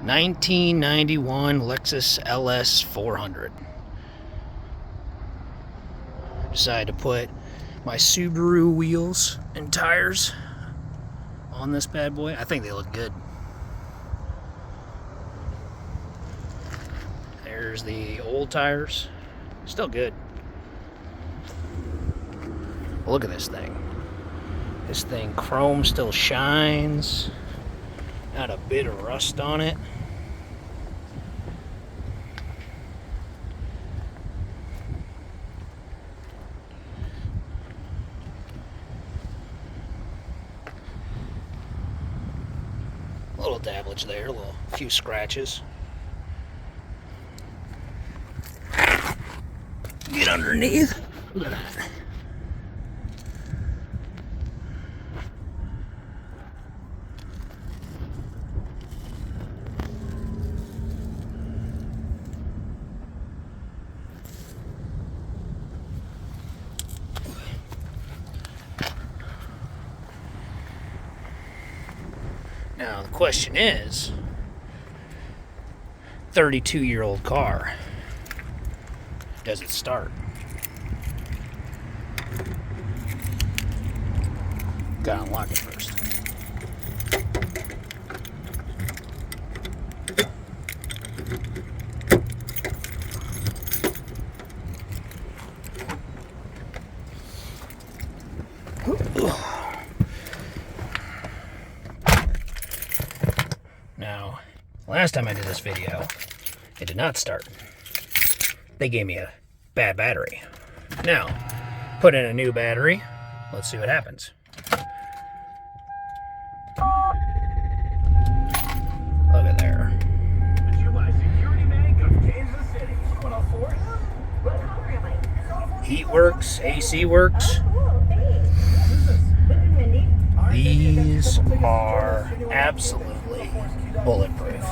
1991 Lexus LS 400. Decided to put my Subaru wheels and tires on this bad boy. I think they look good. There's the old tires. Still good. Look at this thing. This thing, chrome still shines. Not a bit of rust on it. A little damage there, a few scratches. Get underneath. Look at that. Now the question is, 32-year-old car, does it start? Gotta unlock it first. Now, last time I did this video, it did not start. They gave me a bad battery. Now, put in a new battery. Let's see what happens. Look at there. Heat works, AC works. These are absolutely bulletproof.